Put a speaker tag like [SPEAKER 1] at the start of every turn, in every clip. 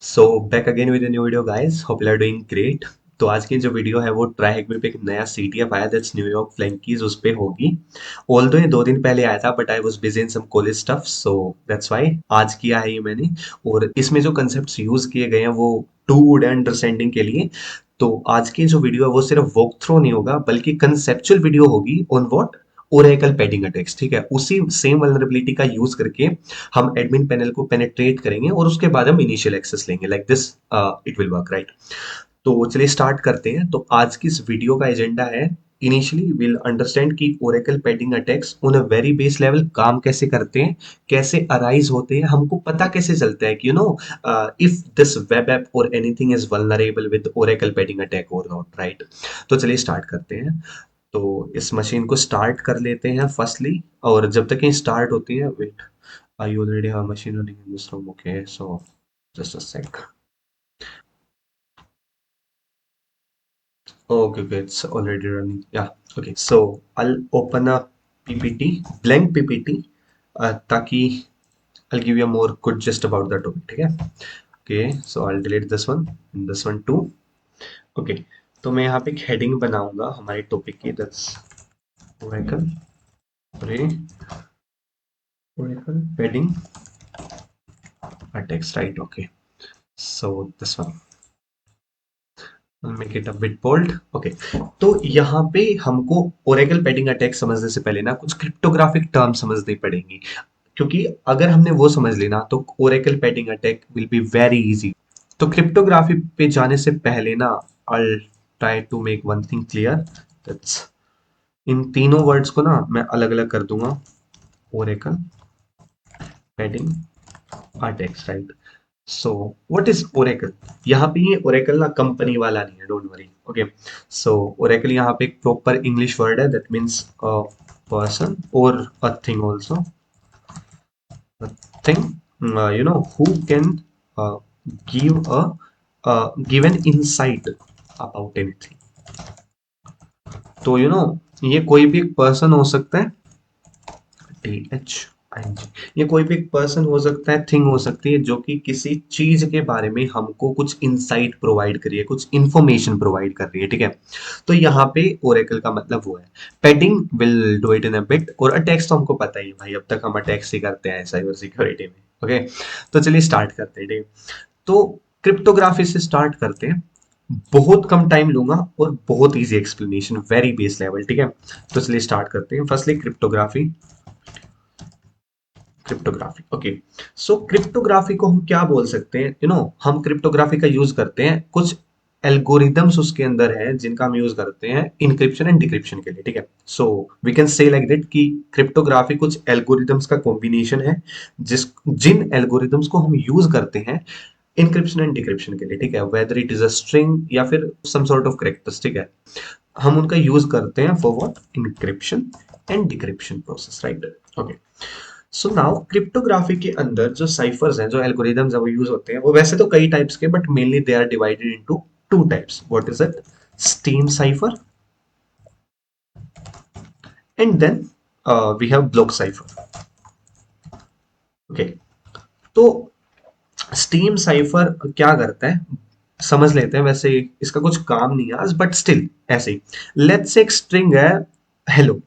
[SPEAKER 1] So back again with new video guys, hope you are doing great. तो आज की जो वीडियो है वो ट्राई हैक में पे एक नया सीटीएफ आया, दैट्स न्यूयॉर्क फ्लैंकीज, उस पे होगी। ऑल्दो ये 2 दिन पहले आया था but I was busy in some college stuff, so that's why आज किया है ये मैंने। और इसमें जो कंसेप्ट्स यूज किए गए हैं वो टू वुड अंडरस्टैंडिंग के लिए। तो आज की जो वीडियो है वो सिर्फ वॉक थ्रू नहीं होगा बल्कि कंसेप्चुअल वीडियो होगी on what oracle padding attacks. ठीक है, उसी सेम वल्नरेबिलिटी का यूज करके हम एडमिन पैनल को पेनेट्रेट करेंगे और उसके बाद हम इनिशियल एक्सेस लेंगे, like this it will work, right. तो चलिए स्टार्ट करते हैं। तो आज की इस वीडियो का एजेंडा है, इनिशियली विल अंडरस्टैंड कि Oracle padding attacks on a very base level काम कैसे करते हैं, कैसे अराइज होते हैं, हमको पता कैसे चलता है कि इफ दिस वेब ऐप और anything is vulnerable with Oracle padding attack और नॉट, राइट। तो चलिए स्टार्ट करते हैं। तो इस मशीन को स्टार्ट कर लेते हैं फर्स्टली। और जब तक ये स्टार्ट होती है, wait, I already have machine running in this room. Okay, so just a sec. Okay, okay, it's already running. Yeah, okay. So I'll open a PPT, blank PPT, ताकि I'll give you a more good gist about the topic. ठीक है? Okay, so I'll delete this one and this one too. Okay, तो मैं यहाँ पे एक heading बनाऊंगा हमारे टॉपिक की, that's Oracle Ray Oracle Padding Text, right? Okay, so this one. Make it a bit bold. Okay, तो यहाँ पे हमको ओरेकल पैडिंग अटैक समझने से पहले ना कुछ क्रिप्टोग्राफिक टर्म समझनी पड़ेंगी, क्योंकि अगर हमने वो समझ लेना तो oracle padding attack will be very easy. तो क्रिप्टोग्राफी पे जाने से पहले ना I try to make one thing clear, that's इन तीनों वर्ड्स को ना मैं अलग अलग कर दूंगा। Oracle padding attacks, right. So what is oracle? यहाँ पे ये ओरेकल ना कंपनी वाला नहीं है, don't worry. Okay, so oracle यहाँ पे एक प्रॉपर इंग्लिश वर्ड है, दैट मीन्स अ पर्सन और a thing also, thing, who can give give an insight about anything. तो ये कोई भी एक पर्सन हो सकता है, THING। ये कोई भी एक पर्सन हो सकता है, थिंग हो सकती है, जो कि किसी चीज के बारे में हमको कुछ इंसाइट प्रोवाइड कर रही है, कुछ इंफॉर्मेशन प्रोवाइड कर रही है। ठीक है, तो यहाँ पे ओरेकल का मतलब वो है। पेडिंग will do it in a bit, और अटैक्स तो हमको पता ही है भाई, अब तक हम अटैक्स ही करते हैं साइबर सिक्योरिटी में। ओके, तो चलिए स्टार्ट करते हैं। ठीक है, तो क्रिप्टोग्राफी से स्टार्ट करते हैं। बहुत कम टाइम लूंगा और बहुत easy explanation, very base level. ठीक है, तो चलिए स्टार्ट करते हैं। Firstly cryptography. Cryptography, okay. So cryptography को हम क्या बोल सकते हैं? हम क्रिप्टोग्राफी का यूज करते हैं, कुछ एल्गोरिदम्स उसके अंदर है जिनका हम यूज करते हैं इंक्रिप्शन एंड डिक्रिप्शन के लिए। ठीक है, so we can say like that कि क्रिप्टोग्राफी कुछ एल्गोरिदम्स का कॉम्बिनेशन है, जिन एल्गोरिदम्स को हम यूज करते हैं इंक्रिप्शन एंड डिक्रिप्शन के लिए। ठीक है, whether it is a string या फिर सम सॉर्ट ऑफ कैरेक्टर्स। ठीक है, हम उनका यूज करते हैं for what? Encryption and decryption process, right. Okay, so now cryptography के अंदर जो साइफर्स हैं, जो एल्गोरिदम्स वो यूज होते हैं, वो वैसे तो कई टाइप्स के, but mainly they are divided into two types. What is it? Stream cipher and then we have block cipher. Okay, तो स्टीम साइफर क्या करता है समझ लेते हैं। वैसे इसका कुछ काम नहीं है आज, बट स्टिल ऐसे ही, लेट्स से एक स्ट्रिंग है हेलो,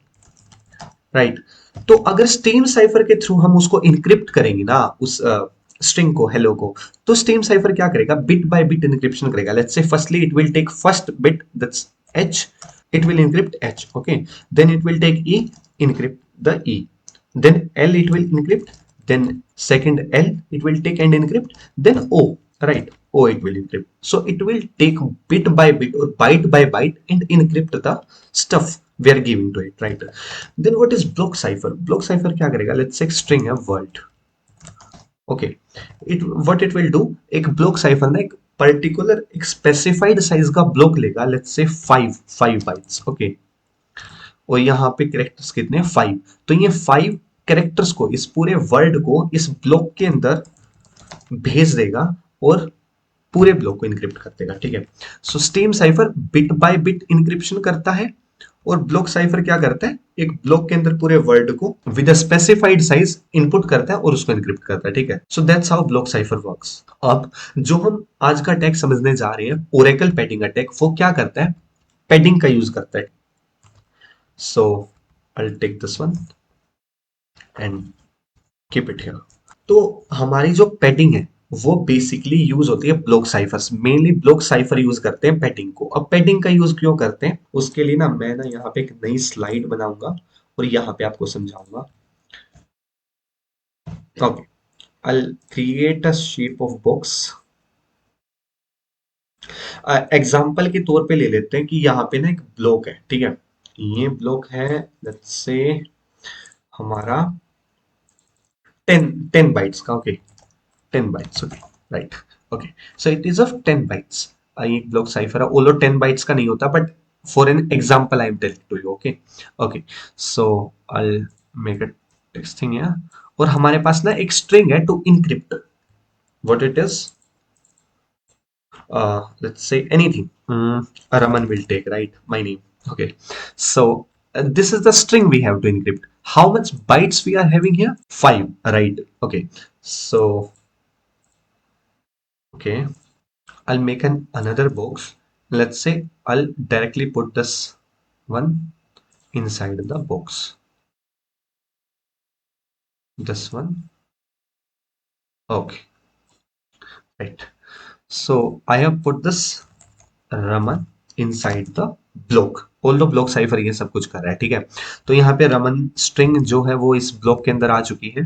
[SPEAKER 1] राइट। तो अगर स्टीम साइफर के थ्रू हम उसको इनक्रिप्ट करेंगे ना, उस स्ट्रिंग को, हेलो को, तो स्टीम साइफर क्या करेगा? बिट बाय बिट इनक्रिप्शन करेगा। Let's say firstly it will take first bit, that's H, it will encrypt h, okay, then it will take e, encrypt the e, then l it will encrypt, then second l it will take and encrypt, then o, right, o it will encrypt. So it will take bit by bit or byte by byte and encrypt the stuff we are giving to it, right. Then what is block cipher? Block cipher क्या करेगा? Let's say string है world, okay, it what it will do, एक block cipher ना एक particular एक specified size का block लेगा, let's say 5 bytes, okay. और यहाँ पे कैरेक्टर्स कितने? 5। तो ये 5 कैरेक्टर्स को, इस पूरे वर्ड को इस ब्लॉक के अंदर भेज देगा और पूरे ब्लॉक को इनक्रिप्ट कर देगा। ठीक है, so stream cipher bit by bit encryption करता है और ब्लॉक साइफर क्या करता है, एक ब्लॉक के अंदर पूरे वर्ड को with a specified size input करता है और उसको एनक्रिप्ट करता है, ठीक है। So that's how block cipher works. अब जो हम आज का अटैक समझने जा रहे हैं, ओरेकल पैडिंग अटैक, वो क्या करता है, पैडिंग का यूज करता है। So I will take this one and keep it here. तो हमारी जो पैडिंग है वो बेसिकली यूज होती है block cyphers, mainly block cipher use करते हैं पैडिंग को। अब पैडिंग का यूज क्यों करते हैं, उसके लिए ना मैं ना यहाँ पे एक नई स्लाइड बनाऊंगा और यहाँ पे आपको समझाऊंगा। Okay, I create a shape of box. Example के तौर पे ले लेते हैं कि यहाँ पे ना एक ब्लॉक है, ठीक है। ये ब्लॉक है लेट्स से हमारा 10 बाइट्स का, okay, 10 bytes, okay, right, okay. So it is of 10 bytes. ये ब्लॉक साइफर है, ओलो 10 बाइट्स का नहीं होता, but for an example I am telling to you, okay. Okay, so I make a text thing here. और हमारे पास ना एक स्ट्रिंग है to encrypt, what it is, let's say anything. Raman will take, right, my name. Okay, so this is the string we have to encrypt. How much bytes we are having here? 5, right? Okay, so okay, I'll make another box. Let's say I'll directly put this one inside the box, this one. Okay, right. So I have put this Raman inside the block, all the block cipher ये सब कुछ कर रहा है, ठीक है। तो यहाँ पे रमन स्ट्रिंग जो है वो इस ब्लॉक के अंदर आ चुकी है।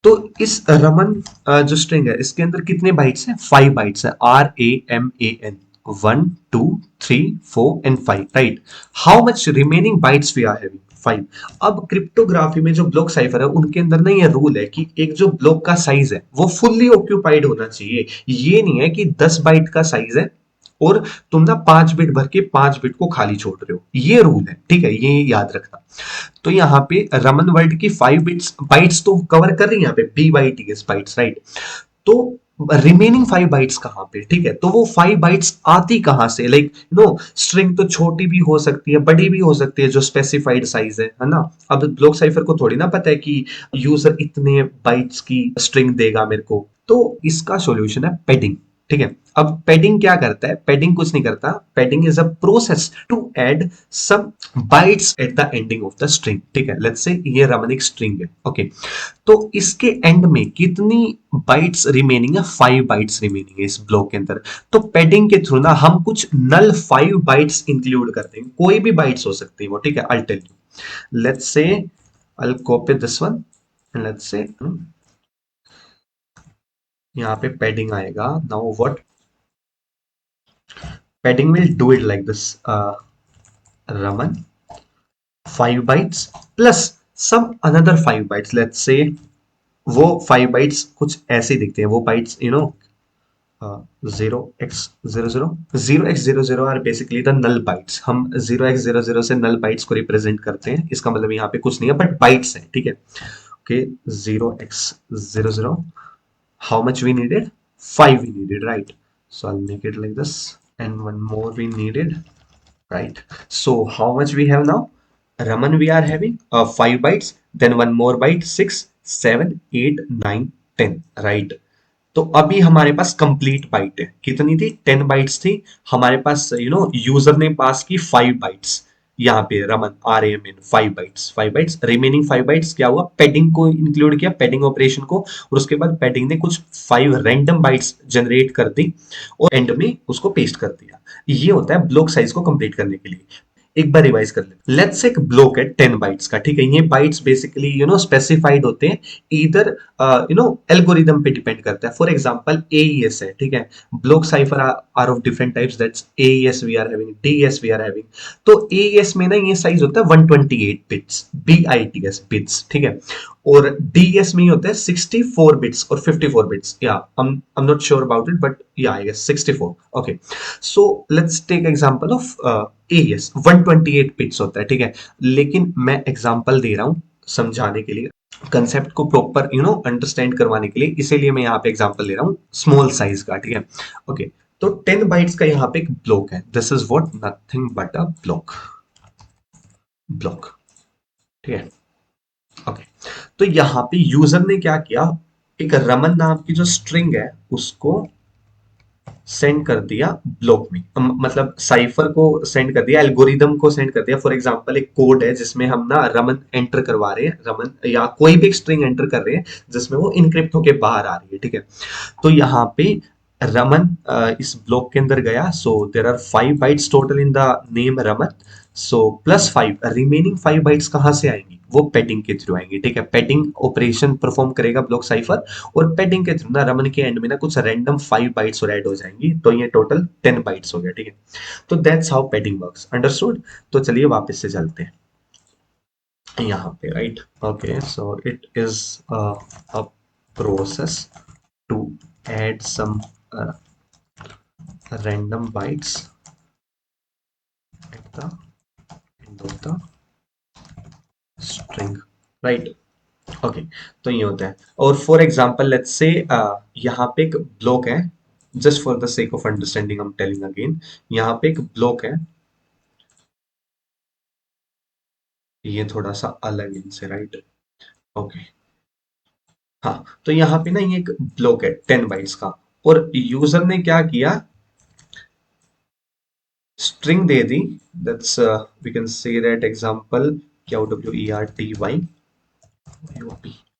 [SPEAKER 1] तो इस रमन जो स्ट्रिंग है इसके अंदर कितने बाइट्स हैं, 5 बाइट्स है, RAMAN, 1 2 3 4 एंड 5, राइट। How much remaining bytes we are having, 5। अब क्रिप्टोग्राफी में जो ब्लॉक साइफर है उनके अंदर ना ये रूल है कि एक जो ब्लॉक का साइज है वो फुल्ली ऑक्यूपाइड होना चाहिए। ये नहीं है कि 10 बाइट का साइज है और तुम ना 5 बिट भर के 5 बिट को खाली छोड़ रहे हो, ये रूल है, ठीक है, ये याद रखना। तो यहाँ पे रमन वर्ड की 5 बिट्स बाइट्स तो कवर कर रही है यहाँ पे, BYTS बाइट्स, राइट। तो रिमेनिंग 5 बाइट्स कहाँ पे, ठीक है, तो वो 5 बाइट्स आती कहाँ से, लाइक स्ट्रिंग तो छोटी भी हो सकती है, बड़ी भी हो सकती है, जो स्पेसिफाइड साइज है ना। अब ब्लॉक साइफर को थोड़ी ना पता है कि यूजर इतने बाइट्स की स्ट्रिंग देगा मेरे को, तो इसका सॉल्यूशन है पैडिंग, ठीक है। अब पैडिंग क्या करता है, पैडिंग कुछ नहीं करता, padding is a process to add some bytes at the ending of the string, ठीक है। लेट्स से ये रमन एक स्ट्रिंग है, ओके। तो इसके एंड में कितनी बाइट्स रिमेनिंग है, 5 बाइट्स रिमेनिंग है इस ब्लॉक के अंदर। तो पैडिंग के थ्रू ना हम कुछ नल 5 बाइट्स इंक्लूड कर देंगे, कोई भी बाइट्स हो सकती है वो, ठीक है। I tell you, let's say I copy this one and let's say यहाँ पे पैडिंग आएगा। Now what padding will do it like this, रमन 5 bytes plus some another 5 bytes, let's say वो 5 बाइट्स कुछ ऐसे दिखते हैं, वो bytes 0x00 are basically the null bytes. हम 0x00 से नल बाइट्स को रिप्रेजेंट करते हैं, इसका मतलब यहाँ पे कुछ नहीं है बट बाइट्स है, ठीक है। Okay, 0x00, how much we needed, 5 we needed, right? So I'll make it like this, and one more we needed, right? So how much we have now, Raman we are having 5 bytes, then one more byte, 6 7 8 9 10, right? तो अभी हमारे पास complete bite है, कितनी थी, 10 bytes थी हमारे पास, user ने पास की 5 बाइट्स, यहाँ पे Raman RAMN 5 bytes, 5 bytes, remaining 5 bytes क्या हुआ, पैडिंग को इंक्लूड किया, पैडिंग ऑपरेशन को, और उसके बाद पैडिंग ने कुछ 5 रैंडम बाइट्स जनरेट कर दी और एंड में उसको पेस्ट कर दिया। ये होता है ब्लॉक साइज को कंप्लीट करने के लिए। एक बार रिवाइज कर ले, लेट्स एक ब्लॉक है 10 बाइट्स का, ठीक है। ये बाइट्स बेसिकली स्पेसिफाइड होते हैं, इधर एल्गोरिदम पे डिपेंड करता है। फॉर एग्जांपल AES है, ठीक है। Block cipher are of different types, that's AES we are having, DES we are having. तो AES में ना ये साइज होता है 128 बिट्स, BITS बिट्स, ठीक है। और DES में ही होता है 64 बिट्स और 54 बिट्स, या I'm not sure about it but yeah I guess 64, okay। So let's take example of AES 128 bits होता है, ठीक है। लेकिन मैं एग्जांपल दे रहा हूं समझाने के लिए, कंसेप्ट को प्रॉपर अंडरस्टैंड करवाने के लिए, इसीलिए मैं यहाँ पे एग्जांपल ले रहा हूँ स्मॉल साइज का, ठीक है। ओके, तो 10 बाइट्स का यहाँ पे एक ब्लॉक है, this is what, nothing but a block. Block. ठीक है, ओके। तो यहाँ पे यूजर ने क्या किया, एक रमन नाम की जो स्ट्रिंग है उसको सेंड कर दिया ब्लॉक में, मतलब साइफर को सेंड कर दिया, एल्गोरिदम को सेंड कर दिया। फॉर एग्जांपल एक कोड है जिसमें हम ना रमन एंटर करवा रहे हैं, रमन या कोई भी एक स्ट्रिंग एंटर कर रहे हैं जिसमें वो इनक्रिप्ट होके बाहर आ रही है। ठीक है, तो यहाँ पे रमन इस ब्लॉक के अंदर गया, so there are 5 bytes total in the name Raman, so +5 remaining 5 bytes कहाँ से आएंगी, वो पैडिंग के थ्रू आएंगी। ठीक है, पैडिंग ऑपरेशन परफॉर्म करेगा ब्लॉक साइफर, और पैडिंग के थ्रू ना रमन के एंड में ना कुछ रैंडम 5 बाइट्स और ऐड हो जाएंगी, तो ये टोटल 10 बाइट्स हो गया। ठीक है, तो that's how padding works, understood. तो चलिए वापस से चलते हैं यहाँ पे, right. Okay, so it is a process to add some random bytes at the end of the string, right? Okay, तो ये होता है। और फॉर एग्जांपल लेट्स से यहाँ पे एक ब्लॉक है, just for the sake of understanding I am telling again, यहाँ पे एक ब्लॉक है, ये थोड़ा सा अलग इनसे, राइट। ओके, हाँ, तो यहाँ पे ना ये एक ब्लॉक है 10 बाइट्स का, और यूजर ने क्या किया, स्ट्रिंग दे दी, that's we can say that example QWERTY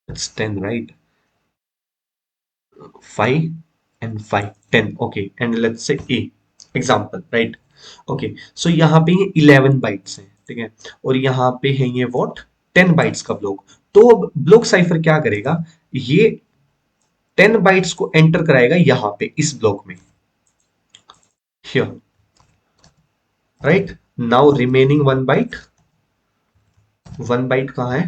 [SPEAKER 1] that's 10, right? 5 and 5, 10, okay, and let's say a example, right? Okay, so यहाँ पे ये 11 बाइट्स हैं, ठीक है, और यहाँ पे है ये व्हाट, 10 बाइट्स का ब्लॉक। तो ब्लॉक साइफर क्या करेगा, ये 10 बाइट्स को एंटर कराएगा यहाँ पे इस ब्लॉक में, here, right. Now remaining 1 byte, 1 byte कहाँ है,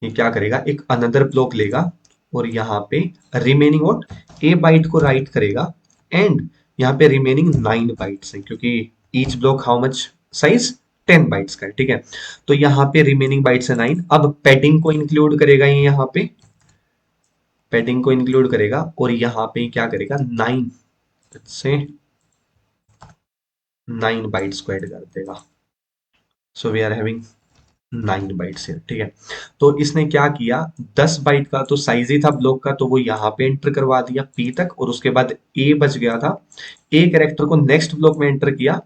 [SPEAKER 1] ये क्या करेगा, एक अनदर ब्लॉक लेगा, और यहाँ पे रिमेनिंग व्हाट, ए बाइट को राइट करेगा, एंड यहाँ पे रिमेनिंग 9 बाइट्स है, क्योंकि each block how much size, 10 bytes का है। ठीक है, तो यहाँ पे रिमेनिंग बाइट्स है 9। अब पैडिंग को इंक्लूड करेगा, ये यहाँ पे पैडिंग को इंक्लूड करेगा, और यहाँ पे क्या करेगा, 9 से 9 बाइट्स को ऐड कर देगा, so we are having 9 bytes है। ठीक है, तो इसने क्या किया, 10 बाइट का तो साइज ही था ब्लॉक का, तो वो यहाँ पे एंटर करवा दिया पी तक, और उसके बाद ए बच गया था, ए कैरेक्टर को नेक्स्ट ब्लॉक में एंटर किया,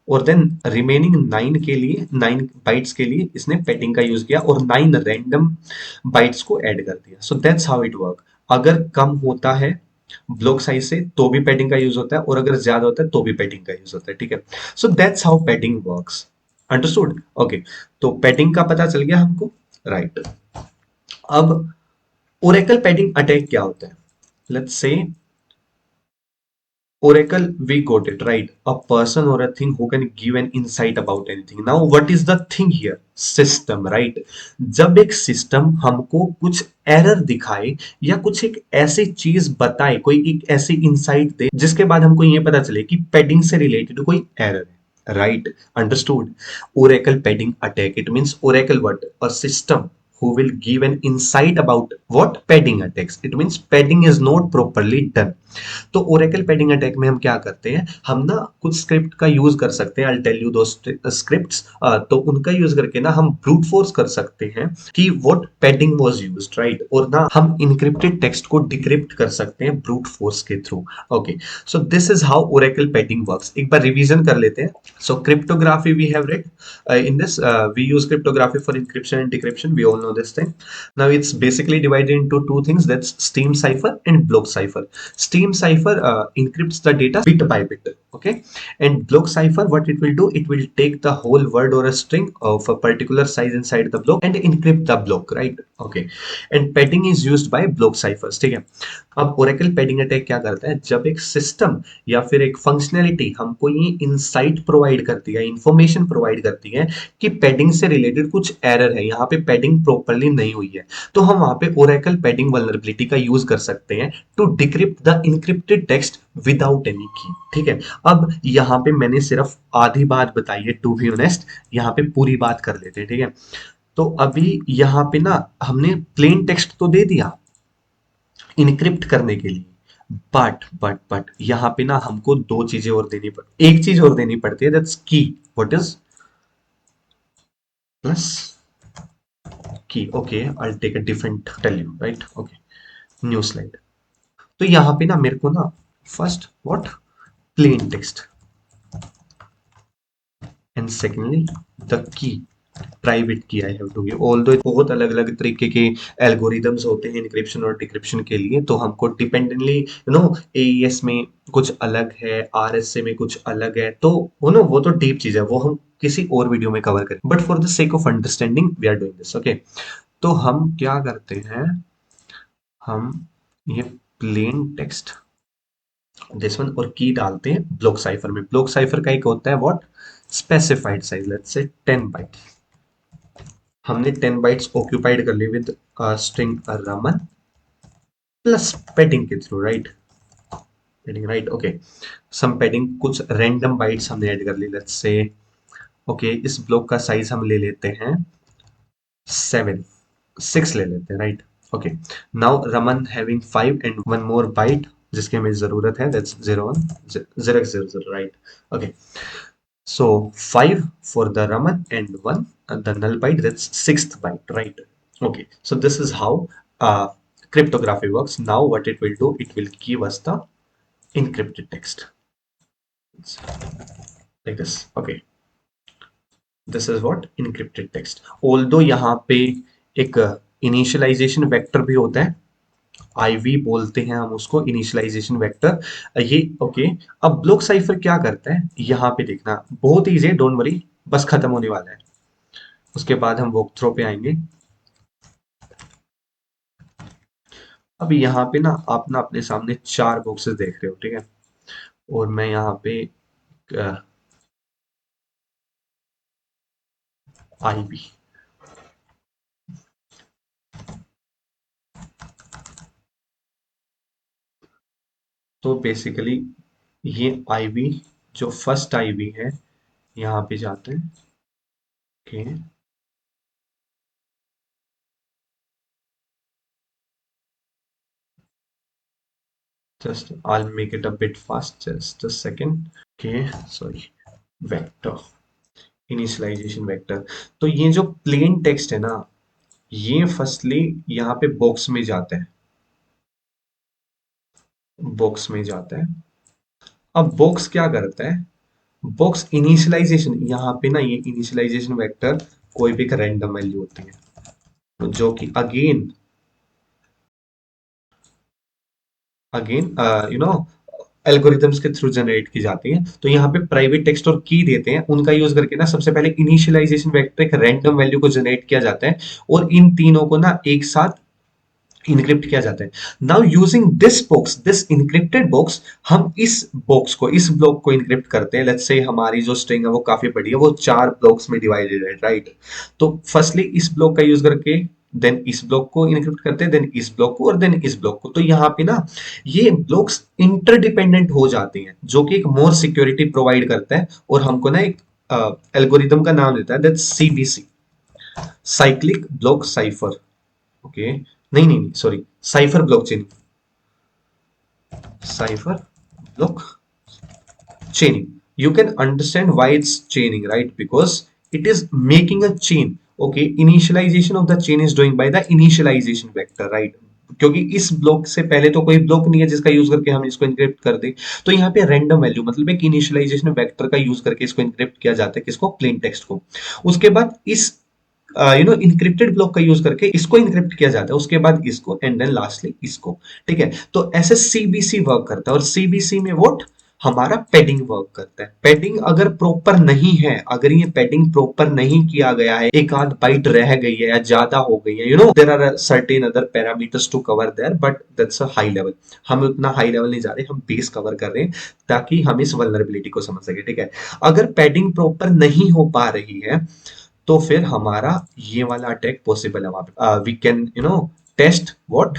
[SPEAKER 1] और देन रिमेनिंग 9 बाइट्स के लिए इसने पैडिंग का यूज किया, और 9 रैंडम बाइट्स को ऐड कर दिया। So that's how it work. अगर कम होता है ब्लॉक साइज से तो भी पैडिंग का यूज होता है, और अगर ज्यादा होता है तो भी पैडिंग का यूज होता है। ठीक है, so that's how padding works, understood. Okay, तो पैडिंग का पता चल गया हमको, राइट। अब ओरेकल पैडिंग अटैक क्या होता है, let's say Oracle, we got it right. A person or a thing who can give an insight about anything. Now, what is the thing here? System, right? जब एक system हमको कुछ error दिखाए या कुछ एक ऐसी चीज बताए, कोई एक ऐसी इंसाइट दे जिसके बाद हमको ये पता चले कि पैडिंग से रिलेटेड कोई एरर है, right, understood. Oracle padding attack, it means Oracle what, a system who will give an insight about what padding attacks, it means padding is not properly done। तो ओरेकल पैडिंग अटैक में हम क्या करते हैं, हम ना कुछ स्क्रिप्ट का यूज कर सकते हैं, आई टेल यू दो स्क्रिप्ट्स, तो उनका यूज करके ना हम ब्रूट फोर्स कर सकते हैं कि what padding was used, right, और ना हम इनक्रिप्टेड टेक्स्ट को डिक्रिप्ट कर सकते हैं ब्रूट फोर्स के थ्रू। Okay, so this is how oracle padding works. एक बार रिवीजन कर लेते हैं। So cryptography we have read in this we use cryptography for encryption and decryption, we all know this thing. Now it's basically divided into two things, that's steam cipher and block cipher. Steam cipher encrypts the data bit by bit, okay, and block cipher, what it will do, it will take the whole word or a string of a particular size inside the block and encrypt the block, right? Okay, and padding is used by block ciphers, ठीक है। अब Oracle padding attack क्या करता है, जब एक system या फिर एक फंक्शनैलिटी हमको ये इंसाइट प्रोवाइड करती है, इंफॉर्मेशन प्रोवाइड करती है कि पैडिंग से रिलेटेड कुछ एरर है, यहाँ पे पैडिंग प्रॉपर्ली नहीं हुई है, तो हम वहां पे ओरेकल पैडिंग वल्नरेबिलिटी का यूज कर सकते हैं to decrypt the encrypted text without any key. ठीक है, अब यहाँ पे मैंने सिर्फ आधी बात बताई है, टू बी ऑनेस्ट, यहाँ पे पूरी बात कर लेते हैं। ठीक है, तो अभी यहाँ पे ना हमने प्लेन टेक्स्ट तो दे दिया इनक्रिप्ट करने के लिए, बट यहाँ पे ना हमको दो चीजें और एक चीज और देनी पड़ती है, that's key. What is plus key? Okay, I take a different tell you, right? Okay, new slide. तो यहाँ पे ना मेरे को ना first what, plain text, and secondly the key, private key I have to give. Although बहुत अलग अलग तरीके के एल्गोरिदम्स होते हैं इनक्रिप्शन और डिक्रिप्शन के लिए, तो हमको डिपेंडेंटली एईएस में कुछ अलग है, आरएसए में कुछ अलग है, तो वो तो डीप चीज है, वो हम किसी और वीडियो में कवर करें, but for the sake of understanding we are doing this. Okay, तो हम क्या करते हैं, हम ये प्लेन टेक्स्ट दिस वन और की डालते हैं ब्लॉक साइफर में। ब्लॉक साइफर का एक होता है what, specified size, let's say 10 bite. हमने 10 बाइट्स ऑक्यूपाइड कर ली with string Raman plus padding के थ्रू, right? Padding, right? Okay, some padding, कुछ रैंडम बाइट्स हमने ऐड कर ली, लेट्स से ओके, इस ब्लॉक का साइज हम ले लेते हैं 7, 6 ले लेते हैं, right? Okay, now Raman having 5 and one more byte जिसकी हमें जरूरत है, that's 01 0x00, right? Okay, so 5 for the Raman and 1 the null byte, that's sixth byte, right? Okay, so this is how uh, cryptography works. Now what it will do, it will give us the encrypted text. It's like this. Okay, this is what encrypted text. Although यहाँ पे एक initialisation vector भी होता है, ivy बोलते हैं हम उसको, इनिशियलाइजेशन वेक्टर ये। ओके, अब ब्लॉक साइफर क्या करता है, यहाँ पे देखना बहुत ईजी है, डोंट वरी, बस खत्म होने वाला है, उसके बाद हम वॉक थ्रो पे आएंगे। अभी यहाँ पे ना आप ना अपने सामने 4 बॉक्सेस देख रहे हो, ठीक है? और मैं यहाँ पे आई बी, तो बेसिकली ये आई बी, जो फर्स्ट आई बी है, यहाँ पे जाते हैं। Okay, just I make it a bit fast, just a second. Okay, sorry, vector, initialization vector. तो ये जो प्लेन टेक्स्ट है ना, ये फर्स्टली यहाँ पे बॉक्स में जाता है, बॉक्स में जाता है। अब बॉक्स क्या करता है, बॉक्स इनिशियलाइजेशन, यहाँ पे ना ये इनिशियलाइजेशन वेक्टर कोई भी एक रैंडम वैल्यू होती है, जो कि अगेन अगेन एल्गोरिथम्स के थ्रू जनरेट की जाती है। तो यहाँ पे प्राइवेट टेक्स्ट और की देते हैं, उनका यूज करके ना सबसे पहले इनिशियलाइजेशन वेक्टर एक रैंडम वैल्यू को जनरेट किया जाता है, और इन तीनों को ना एक साथ इनक्रिप्ट किया जाता है। Now using this box, this encrypted box, हम इस बॉक्स को, इस ब्लॉक को इनक्रिप्ट करते हैं। लेट्स से हमारी जो स्ट्रिंग है वो काफी बड़ी है, वो 4 ब्लॉक्स में डिवाइडेड है, राइट? तो फर्स्टली इस ब्लॉक का यूज करके देन इस ब्लॉक को इनक्रिप्ट करते हैं, देन इस ब्लॉक को, और देन इस ब्लॉक को। तो यहाँ पे ना ये ब्लॉक्स इंटरडिपेंडेंट हो जाते हैं, जो कि एक मोर सिक्योरिटी प्रोवाइड करता है, और हमको ना एक एल्गोरिदम का नाम देता है, that's CBC, cyclic block cipher. Okay, नहीं नहीं नहीं, sorry, cipher blockchain, cipher block chaining. You can understand why it's chaining, right? Because it is making a chain. Okay, initialization of the chain is doing by the initialization vector, right? क्योंकि इस block से पहले तो कोई block नहीं है जिसका use करके हम इसको इनक्रिप्ट कर दे, तो यहाँ पे रैंडम वैल्यू मतलब एक इनिशियलाइजेशन वेक्टर का यूज करके इसको इनक्रिप्ट किया जाता है, किसको, प्लेन टेक्स्ट को। उसके बाद इस इनक्रिप्टेड ब्लॉक का यूज करके इसको इनक्रिप्ट किया जाता है, उसके बाद इसको, एंड देन लास्टली इसको, ठीक है? तो ऐसे सीबीसी वर्क करता है, और सीबीसी में व्हाट, हमारा पैडिंग वर्क करता है। पैडिंग अगर प्रॉपर नहीं है, अगर ये पैडिंग प्रॉपर नहीं किया गया है, एक आध बाइट रह गई है या ज्यादा हो गई है, there are certain other parameters to cover there, but that's a high level. हम उतना हाई लेवल नहीं जा रहे, हम बेस कवर कर रहे हैं ताकि हम इस वल्नरेबिलिटी को समझ सके, ठीक है? अगर पैडिंग प्रॉपर नहीं हो पा रही है, तो फिर हमारा ये वाला अटैक पॉसिबल है, वहां पे we can test what,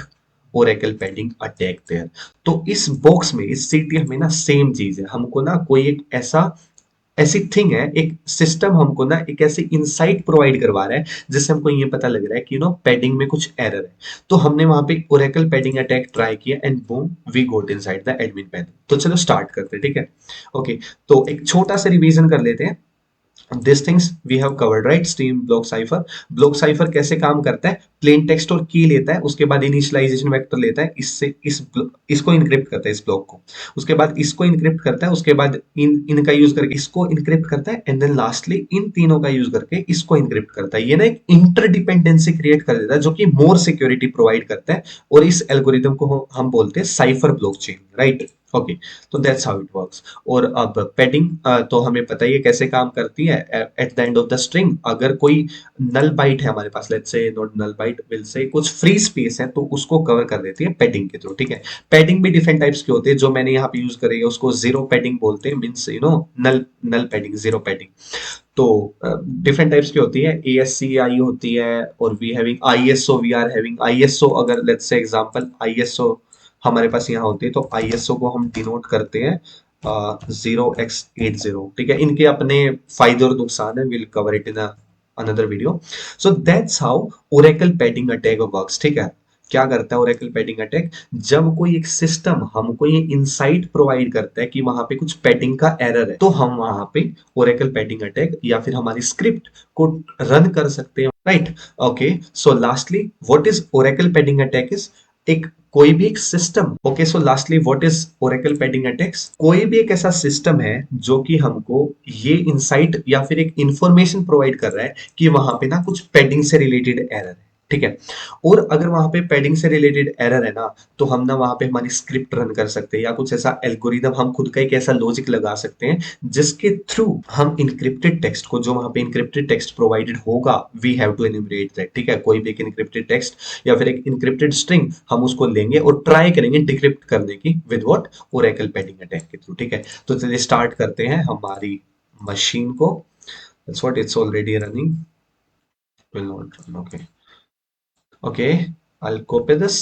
[SPEAKER 1] oracle padding attack there. तो इस बॉक्स में, इस सीटीएफ में ना सेम चीज है, हमको ना कोई एक ऐसा ऐसी थिंग है, एक सिस्टम हमको ना एक ऐसी इंसाइट प्रोवाइड करवा रहा है जिससे हमको ये पता लग रहा है कि पैडिंग में कुछ एरर है। तो हमने वहां पे ओरेकल पैडिंग अटैक ट्राई किया and boom we got inside the admin panel. तो चलो स्टार्ट करते हैं, ठीक है। ओके, तो एक छोटा सा रिवीजन कर लेते हैं। This things we have covered, right. Stream block cipher, block cipher कैसे काम करता है, प्लेन टेक्स्ट और की लेता है, उसके बाद इनिशियलाइजेशन वेक्टर लेता है, इससे इसको इनक्रिप्ट करता है इस ब्लॉक को, उसके बाद इसको इनक्रिप्ट करता है, उसके बाद इनका यूज करके इसको इनक्रिप्ट करता है, एंड देन लास्टली इन तीनों का यूज करके इसको इनक्रिप्ट करता है। ये ना एक इंटरडिपेंडेंसी क्रिएट कर देता है जो कि मोर सिक्योरिटी प्रोवाइड करता है, और इस एल्गोरिदम को हम बोलते हैं साइफर ब्लॉकचेन, राइट। ओके, तो दैट्स हाउ इट वर्क्स। और अब पैडिंग तो हमें पता ही है कैसे काम करती है। At the end of the string अगर कोई नल बाइट है हमारे पास, let's say not null byte, will say कुछ फ्री स्पेस है, तो उसको कवर कर देती है पैडिंग के थ्रू, ठीक है। पैडिंग भी डिफरेंट टाइप्स की होती है, जो मैंने यहाँ पे यूज करी है उसको जीरो पैडिंग बोलते हैं, means null null padding, zero padding. तो डिफरेंट टाइप्स की होती है, ASCII होती है, और we having ISO, we are having ISO। अगर लेट्स से एग्जांपल ISO हमारे पास यहाँ होती है, तो ISO को हम डिनोट करते हैं 0x80, ठीक है। इनके अपने फायदे और नुकसान है, will cover it in another video. So that's how oracle padding attack works, ठीक है। क्या करता है ओरेकल पैडिंग अटैक, जब कोई एक सिस्टम हमको ये इनसाइट प्रोवाइड करता है कि वहां पे कुछ पैडिंग का एरर है, तो हम वहां पे ओरेकल पैडिंग अटैक या फिर हमारी स्क्रिप्ट को रन कर सकते हैं, right. Okay, so lastly what is Oracle padding attack is, एक कोई भी एक system, okay, so lastly what is Oracle padding attacks, कोई भी एक ऐसा सिस्टम है जो कि हमको ये इंसाइट या फिर एक इंफॉर्मेशन प्रोवाइड कर रहा है कि वहां पे ना कुछ पैडिंग से रिलेटेड एरर है, ठीक है। और अगर वहां पे पैडिंग से रिलेटेड एरर है ना, तो हम ना वहां पे हमारी स्क्रिप्ट रन कर सकते हैं, या कुछ ऐसा एल्गोरिदम, हम खुद का एक ऐसा लॉजिक लगा सकते हैं जिसके थ्रू हम इनक्रिप्टेड टेक्स्ट को, जो वहां पे इनक्रिप्टेड टेक्स्ट प्रोवाइडेड होगा, we have to enumerate that, ठीक है। कोई भी एक इनक्रिप्टेड टेक्स्ट या फिर एक इनक्रिप्टेड स्ट्रिंग हम उसको लेंगे और ट्राई करेंगे डिक्रिप्ट करने की with what, oracle padding attack के थ्रू, ठीक है। तो चलिए स्टार्ट करते हैं हमारी मशीन को। That's what, it's already running, will not run, okay. Okay, I'll copy this.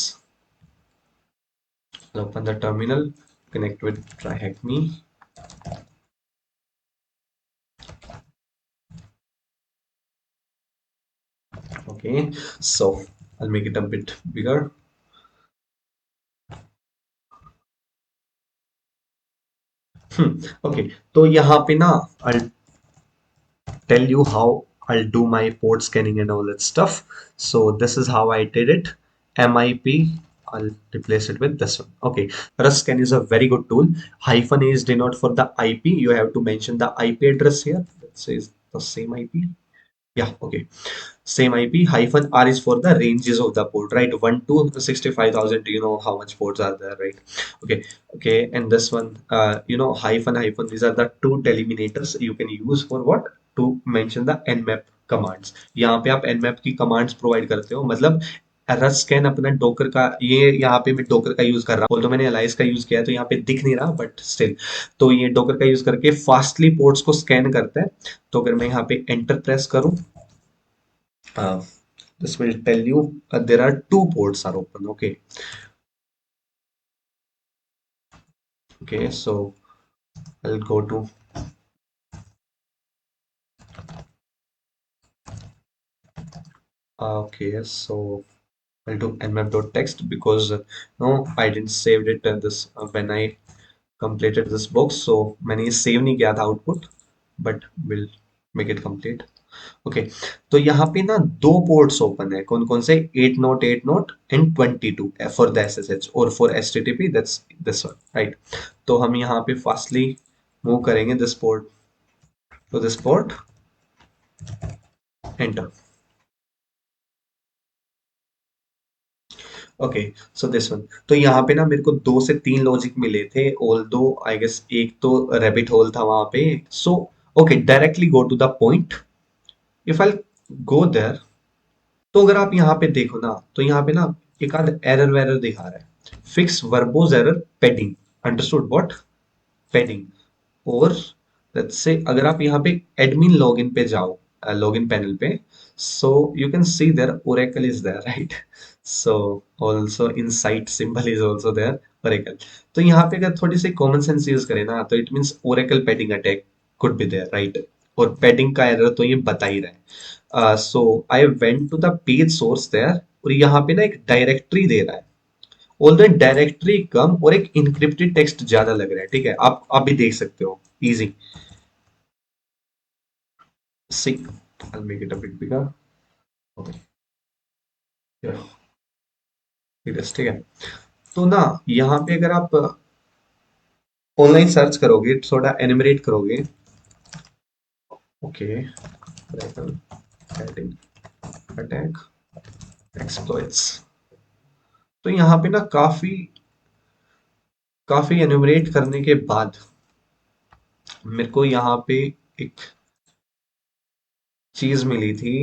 [SPEAKER 1] I'll open the terminal, connect with TryHackMe. Okay, so I'll make it a bit bigger. Okay, तो यहाँ पे ना I'll tell you how I'll do my port scanning and all that stuff. So this is how I did it. MIP, I'll replace it with this one. Okay, Rust scan is a very good tool. Hyphen A is denote for the IP. You have to mention the IP address here. That says the same IP. Yeah, okay. Same IP. Hyphen R is for the ranges of the port, right? 1 to 65,000. You know how much ports are there, right? Okay, okay. And this one, hyphen. These are the two delimiters you can use for what? To mention the nmap commands. यहाँ पे आप nmap की commands provide करते हो, मतलब rust scan अपना docker का, ये यहाँ पे मैं डोकर का यूज कर रहा हूँ, तो मैंने एलाइस का यूज किया है, तो यहाँ पे दिख नहीं रहा, बट स्टिल, तो ये डोकर का यूज करके फास्टली पोर्ट्स को स्कैन करता है। तो अगर मैं यहाँ पे एंटर प्रेस करूँ, this will tell you there are two ports are open. Okay, okay, so I'll go to okay, so I'll do nmap.txt because no, I didn't saved it this when I completed this box, so मैंने ये save नहीं किया था output, but will make it complete. Okay, तो यहाँ पे ना दो पोर्ट्स ओपन है, कौन कौन से, 8 note and 22 for the SSH, और for HTTP that's this one, right. तो हम यहाँ पे फास्टली मूव करेंगे this port to this port, enter. Okay, so this one, तो यहाँ पे ना मेरे को 2 से 3 लॉजिक मिले थे, ऑल दो आई गेस एक तो रेबिट होल था वहां पे। So okay, directly go to the point. If I go there, तो अगर आप यहाँ पे देखो ना, तो यहाँ पे ना एक आध एरर वेरर दिखा रहा है, fix verbose error पेडिंग, understood what, पेडिंग। और लेट्स से अगर आप यहाँ पे एडमिन लॉगिन पे जाओ, लॉगिन पैनल पे, so you can see there oracle is there, right. So also insight symbol is also there, oracle. तो यहाँ पे अगर थोड़ी सी कॉमन सेंस यूज करें ना, तो it means Oracle पेडिंग attack could be there, right? और padding का error तो ये बता ही रहा है. So I went to the page source there, और यहाँ पे ना एक डायरेक्टरी दे रहा है. ऑल्दो डायरेक्टरी कम और एक इनक्रिप्टेड टेक्स्ट ज्यादा लग रहा है. ठीक है, आप भी देख सकते हो. Easy. See, I'll make it a bit bigger. Okay. Yeah. ठीक है. तो ना यहाँ पे अगर आप ऑनलाइन सर्च करोगे, थोड़ा एनिमरेट करोगे. ओके. Attack exploits. तो यहाँ पे ना काफी काफी एनिमरेट करने के बाद मेरे को यहाँ पे एक चीज मिली थी.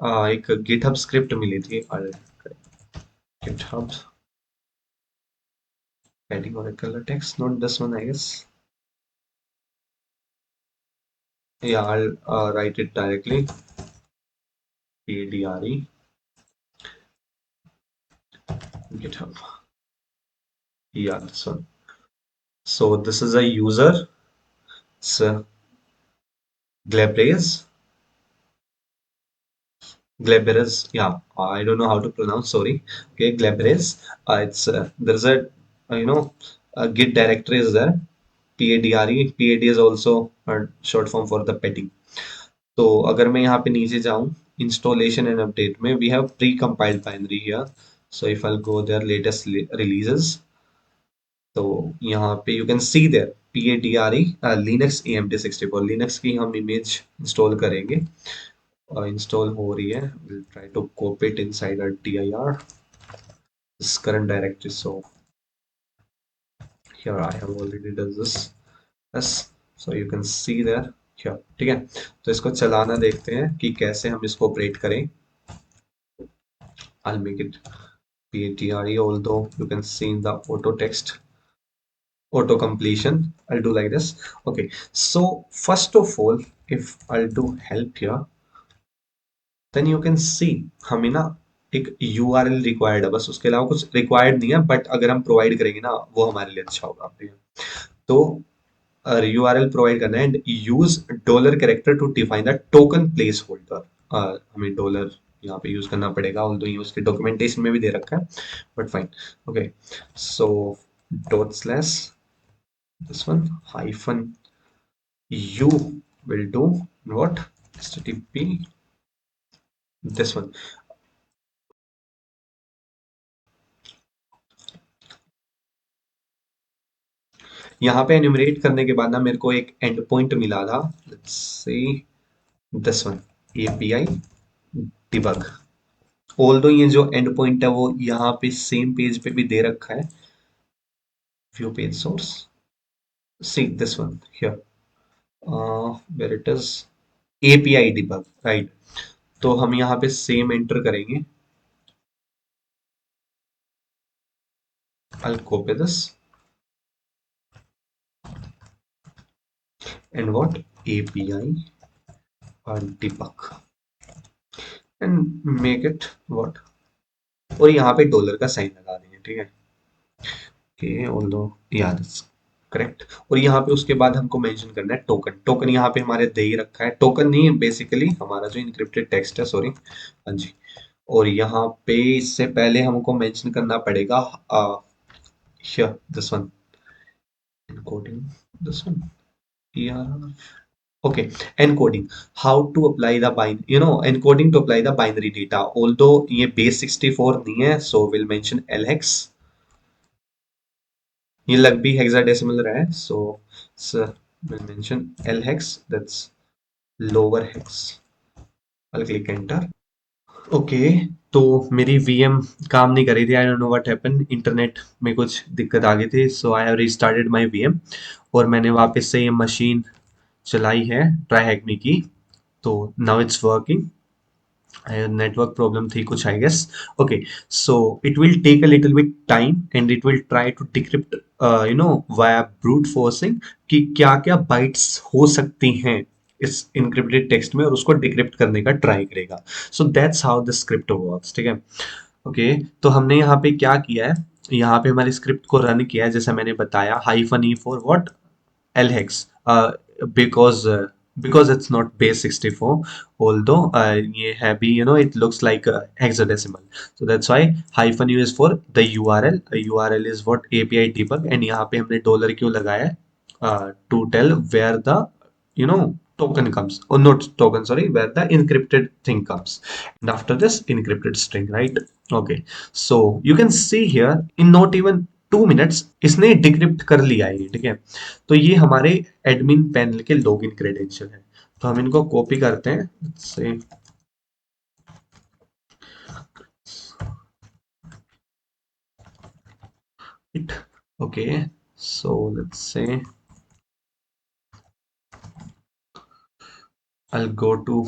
[SPEAKER 1] एक गिटहब स्क्रिप्ट मिली थी. GitHub adding oracle text, not this one, I guess. Yeah, I'll write it directly. PDRE GitHub. Yeah, this one. So this is a user. It's Glabres. Glabres. Yeah, I don't know how to pronounce. Sorry. Okay, Glabres. It's there's a a Git directory is there. PADRE. PAD is also a short form for the petting. तो अगर मैं यहाँ पे नीचे जाऊँ installation and update में, we have pre-compiled binary here. So if I'll go there latest releases, तो यहाँ पे you can see there PADRE Linux AMD64 Linux की हम image install करेंगे. Install हो रही है. We'll try to copy it inside our dir, this current directory. So here I have already done this. Yes, so you can see there here. ठीक है, तो इसको चलाना देखते हैं कि कैसे हम इसको ऑपरेट करें. I'll make it PATRE, although you can see in the auto text auto completion. I'll do like this. Okay, so first of all, if I'll do help here, then you can see हमें ना एक URL required है, बस उसके अलावा कुछ required नहीं है. बट अगर हम प्रोवाइड करेंगे ना, वो हमारे लिए अच्छा होगा. ठीक है, तो URL प्रोवाइड करना है and use dollar character to define the token place holder. हमें डॉलर यहाँ पे यूज करना पड़ेगा, ऑल्दो ये उसके डॉक्यूमेंटेशन में भी दे रखा है, but fine. Okay, so dot slash this one hyphen u will do what http this one. यहाँ पे एन्यूमरेट करने के बाद ना मेरे को एक एंड पॉइंट मिला था. Let's see this one API debug. Although ये जो एंड पॉइंट है वो यहाँ पे सेम पेज पे भी दे रखा है. View page source. See this one here, where it is API debug, right. तो हम यहाँ पे सेम एंटर करेंगे. I'll copy this and what API debug and make it what, और यहाँ पे डॉलर का साइन लगा देंगे. ठीक है, ओके, ऑल्दो यार करेक्ट. और यहाँ पे उसके बाद हमको मेंशन करना है टोकन. टोकन यहाँ पे हमारे दे ही रखा है. टोकन नहीं, बेसिकली हमारा जो इनक्रिप्टेड टेक्स्ट है. सॉरी, हाँ जी. और यहाँ पे इससे पहले हमको मेंशन करना पड़ेगा this one encoding, this one ERR. Okay, encoding. How to apply the encoding to apply the binary data. Although ये base 64 नहीं है, so we'll mention LHEX. ये लग भी hexadecimal रहा है, so we'll mention LHEX. That's lower hex. I'll click enter. ओके, तो मेरी VM काम नहीं कर रही थी. I don't know what happened. Internet में कुछ दिक्कत आ गई थी, so I have restarted my VM और मैंने वापस से ये मशीन चलाई है, ट्राई हैकमी की. तो now it's working. Network problem थी कुछ, I guess. Okay, so it will take a little bit time and it will try to decrypt via brute forcing कि क्या क्या बाइट्स हो सकती हैं इस इनक्रिप्टेड टेक्स्ट में, और उसको डिक्रिप्ट करने का ट्राई करेगा. So that's how the script works. ठीक है, ओके. तो हमने यहाँ पे क्या किया है, यहाँ पे हमारी स्क्रिप्ट को रन किया है जैसा मैंने बताया. Hyphen E for what, LHEX. because because it's not base 64, although ये है भी, it looks like a hexadecimal, so that's why hyphen u is for the URL. URL is what API debug, and यहाँ पे हमने dollar क्यों लगाया है, to tell where the token comes, or not token, sorry, where the encrypted thing comes, and after this encrypted string, right? Okay, so you can see here in not even 2 minutes इसने decrypt कर लिया है ये, ठीक है। तो ये हमारे एडमिन पैनल के लॉगिन क्रेडेंशियल है, तो हम इनको कॉपी करते हैं से it, okay, so let's say I'll go to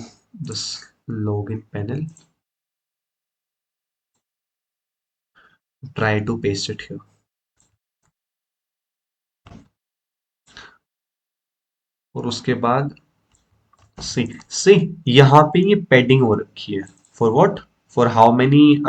[SPEAKER 1] this login panel, try to paste it here, और उसके बाद सी सी यहाँ पे ये पैडिंग हो रखी है, for what, for how many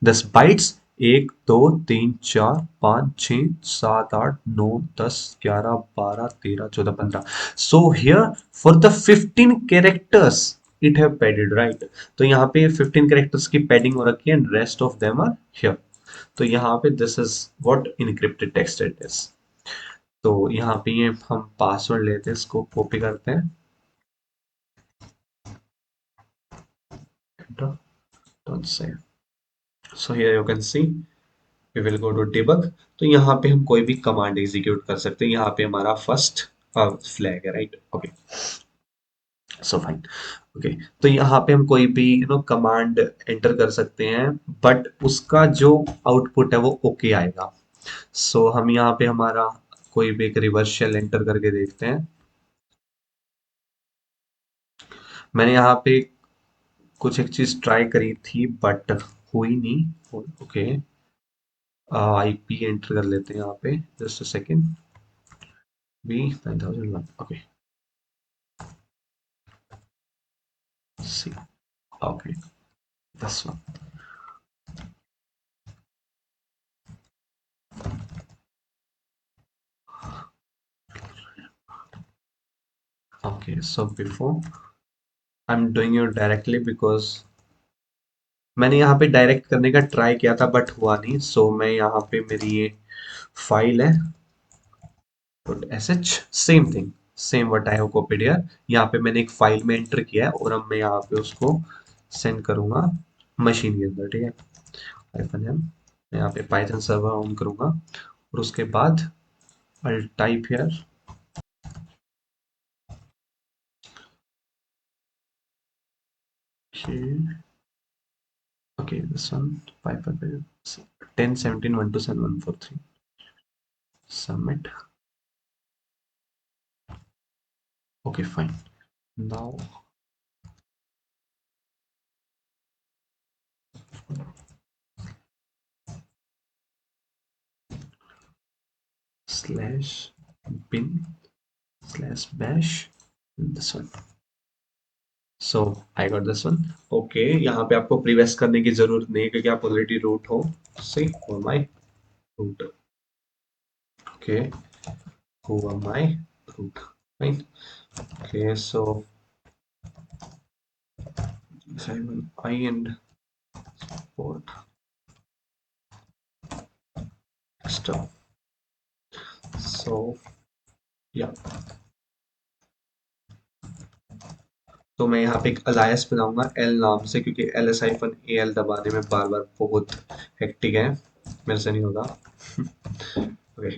[SPEAKER 1] 10 bytes, 1 2 3 4 5 6 7 8 9 10 11 12 13 14 15, so here for the 15 characters it have padded, right? तो यहाँ पे 15 कैरेक्टर्स की पैडिंग हो रखी है, and rest of them are here. तो यहाँ पे this is what encrypted text it is. तो यहाँ पे ये हम पासवर्ड लेते हैं, इसको कॉपी करते हैं, don't say, so here you can see we will go to debug। तो यहाँ पे हम कोई भी कमांड एग्जीक्यूट कर सकते हैं, यहाँ पे हमारा फर्स्ट फ्लैग है, right? Okay, so fine. Okay, तो यहाँ पे हम कोई भी कमांड एंटर कर सकते हैं, बट उसका जो आउटपुट है वो ओके आएगा। सो हम यहाँ पे हमारा कोई भी एक रिवर्स शेल एंटर करके देखते हैं। मैंने यहाँ पे कुछ एक चीज ट्राई करी थी बट हुई नहीं। ओके, आईपी एंटर कर लेते हैं यहाँ पे, just a second, B 9001, okay, see, okay, this one, okay, so before I'm doing it directly because मैंने यहाँ पे डायरेक्ट करने का ट्राई किया था बट हुआ नहीं, सो मैं यहाँ पे मेरी ये फाइल है .sh, same thing, same what I have copied here, यहाँ पे मैंने एक फाइल में एंटर किया है और अब मैं यहाँ पे उसको सेंड करूंगा मशीन के अंदर, ठीक है? हाइफन एम, मैं यहाँ पे पाइथन सर्वर ऑन करूंगा और उसके बाद I'll type here, okay, okay, this one 5 10 17 1 2 7 1 4 3, submit, okay, fine, now slash bin slash bash this one, so I got this one, okay। यहाँ पे आपको प्रीवेस करने की जरूरत नहीं है क्योंकि आप ऑलरेडी रूट हो, see who am I, root, okay, who am I, root, fine, okay, so Simon I and port stuff, so yeah, तो मैं यहाँ पे एक अलायस बनाऊंगा एल नाम से, क्योंकि L S hyphen A L दबाने में बार बार बहुत हेक्टिक है, मेरे से नहीं होगा। ओके,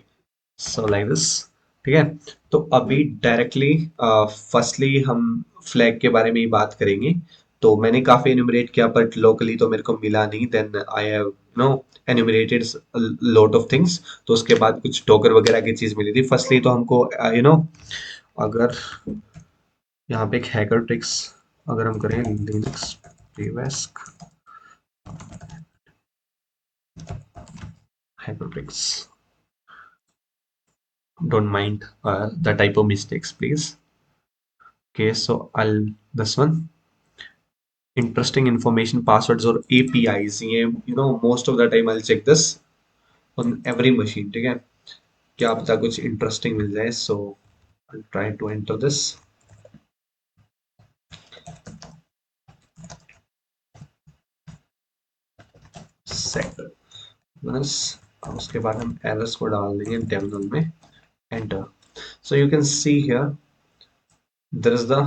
[SPEAKER 1] सो लाइक दिस, ठीक है। तो अभी डायरेक्टली फर्स्टली हम फ्लैग के बारे में ही बात करेंगे। तो मैंने काफी एन्यूमरेट किया बट लोकली तो मेरे को मिला नहीं, then I have no enumerated lot of things. तो उसके बाद कुछ डॉगर वगैरह की चीज मिली थी। फर्स्टली तो हमको अगर यहाँ पे एक हैकर ट्रिक्स अगर हम करें Linux privesc hacker tricks, don't mind the typo mistakes please, okay, so I'll this one interesting information passwords और APIs, ये most of the time I'll check this on every machine, ठीक है? क्या पता कुछ इंटरेस्टिंग मिल जाए, so I'll try to enter this set minus, उसके बाद हम errors को डाल देंगे terminal में, enter. So you can see here there is the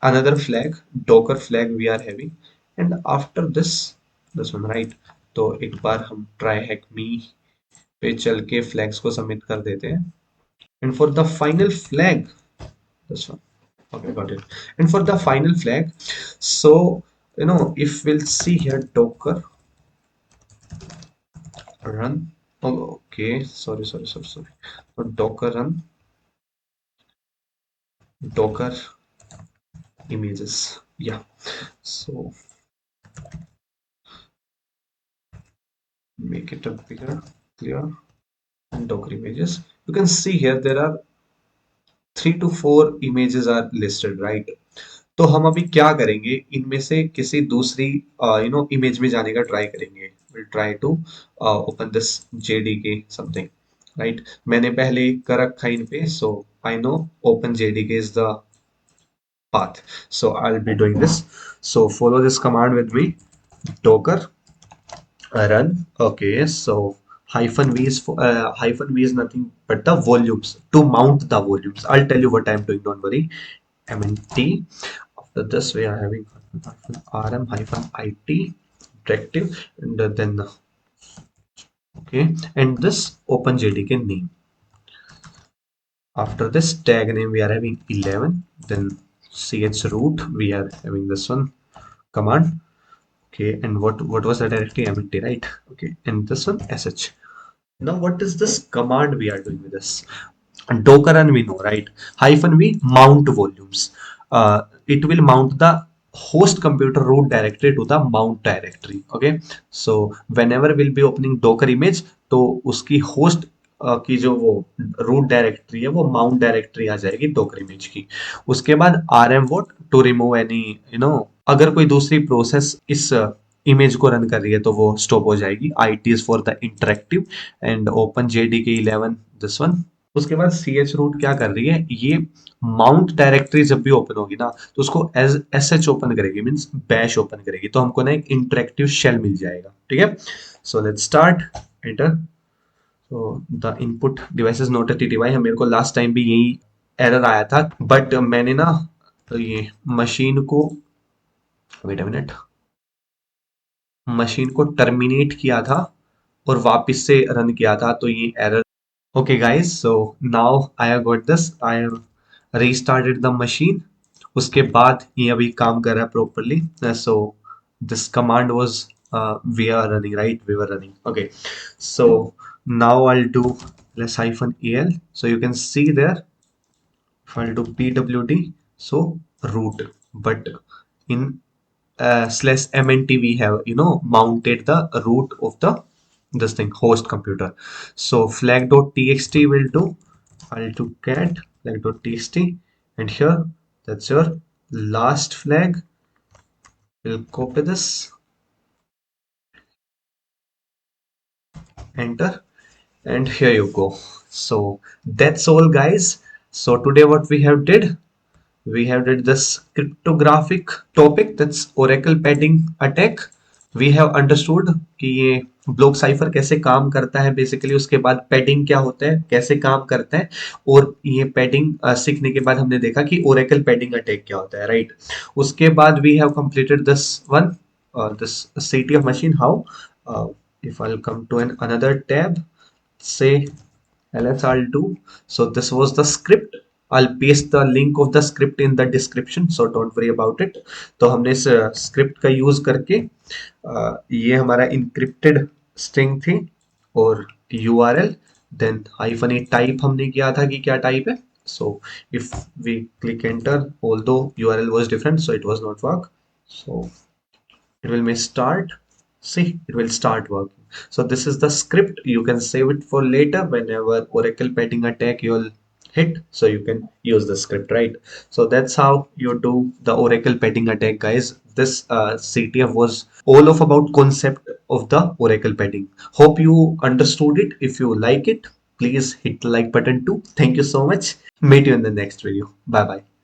[SPEAKER 1] another flag, docker flag we are having, and after this one, right? तो एक बार हम try hack me पे चल के flags को submit कर देते हैं, and for the final flag, this one, okay, got it. And for the final flag, so if we'll see here, docker run, oh, okay, sorry, so docker run docker images, yeah. So make it a bigger, clear, and docker images. You can see here there are 3 to 4 images are listed, right? तो हम अभी क्या करेंगे, इनमें से किसी दूसरी image में जाने का ट्राई करेंगे. Will try to open this JDK something, right? मैंने पहले कर रखा है इन पे, so I know open JDK is the path. So I'll be doing this. So follow this command with me. Docker run. Okay, so hyphen v is nothing but the volumes, to mount the volumes. I'll tell you what I'm doing, don't worry. mnt, after this we are having rm hyphen it directive, and then okay, and this open jdk name. After this tag name we are having 11, then chroot we are having this one command. Okay, and what was the directory? mnt, right? Okay, and this one sh. Now what is this command we are doing with this? Docker, and we know, right? Hyphen v mount volumes. It will mount the host computer root directory to the mount directory. Okay, so whenever we'll be opening docker image, तो उसकी host की जो वो root directory है वो mount directory आ जाएगी docker image की. उसके बाद rm what to remove any अगर कोई दूसरी प्रोसेस इस इमेज को रन कर रही है तो वो स्टॉप हो जाएगी. IT is for the interactive, and open jdk 11, this one. उसके बाद सी एच रूट क्या कर रही है, ये माउंट डायरेक्टरी जब भी ओपन होगी ना तो उसको एज एस एच ओपन करेगी, मीन्स बैश ओपन करेगी, तो हमको ना एक इंटरेक्टिव शेल मिल जाएगा. ठीक है, so let's start. Enter. So the input device is not a TTY. मेरे को लास्ट टाइम भी यही एरर आया था, बट मैंने ना तो ये मशीन को, वेट अ मिनट, मशीन को टर्मिनेट किया था और वापस से रन किया था, तो ये error. Okay guys, so now I have got this. I have restarted the machine. उसके बाद ये अभी काम कर रहा है properly. So this command was we are running, right? We were running. Okay. So now I'll do less hyphen al. So you can see there. If I'll do pwd, so root. But in slash mnt we have mounted the root of the this thing host computer. So flag.txt will do. I'll do cat flag.txt, and here that's your last flag. We'll copy this, enter, and here you go. So that's all guys. So today what we have did this cryptographic topic, that's oracle padding attack. We have understood कि ये block cipher कैसे काम करता है basically, उसके बाद padding क्या होता है, कैसे काम करता है, और ये पैडिंग सीखने के बाद हमने देखा कि ओरेकल पैडिंग अटैक क्या होता है, राइट? उसके बाद we have completed this one, this city of machine. How if I'll come to another tab, say ls I'll do. So this was the script. I'll paste the link of the script in the description, so don't worry about it. तो हमने इस script का use करके ये हमारा encrypted string थी और URL, then hyphen ए type हमने किया था कि क्या टाइप है. So if we click enter, although URL was different, so it was not work. So it will may start. See, it will start working. So this is the script. You can save it for later whenever oracle padding attack you'll hit, so you can use the script, right? So that's how you do the oracle padding attack guys. This CTF was all of about concept of the oracle padding. Hope you understood it. If you like it, please hit the like button too. Thank you so much. Meet you in the next video. Bye bye.